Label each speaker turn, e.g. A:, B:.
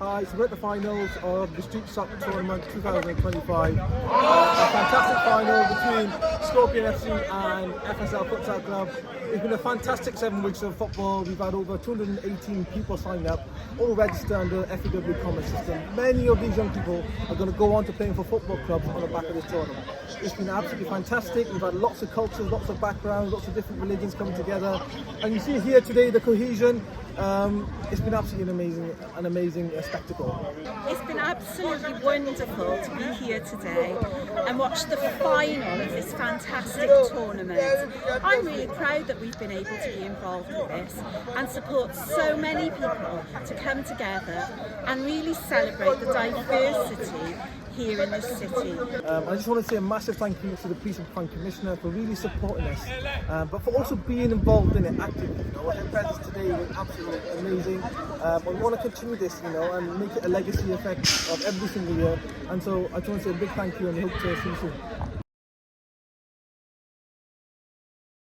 A: Hi, so we're at the finals of the StreetSoc tournament 2025. A fantastic final between Scorpion FC and FSL Futsal Club. It's been a fantastic 7 weeks of football. We've had over 218 people sign up, all registered under FEW Common System. Many of these young people are going to go on to playing for football clubs on the back of this tournament. It's been absolutely fantastic. We've had lots of cultures, lots of backgrounds, lots of different religions coming together. And you see here today the cohesion. It's been absolutely an amazing spectacle.
B: It's been absolutely wonderful to be here today and watch the final of this fantastic tournament. I'm really proud that we've been able to be involved with this and support so many people to come together and really celebrate the diversity here in this city.
A: I just want to say a massive thank you to the Police and Crime Commissioner for really supporting us, but for also being involved in it actively. Her presence today was absolutely amazing. We want to continue this, and make it a legacy effect of every single year. And so I just want to say a big thank you and hope to see you soon.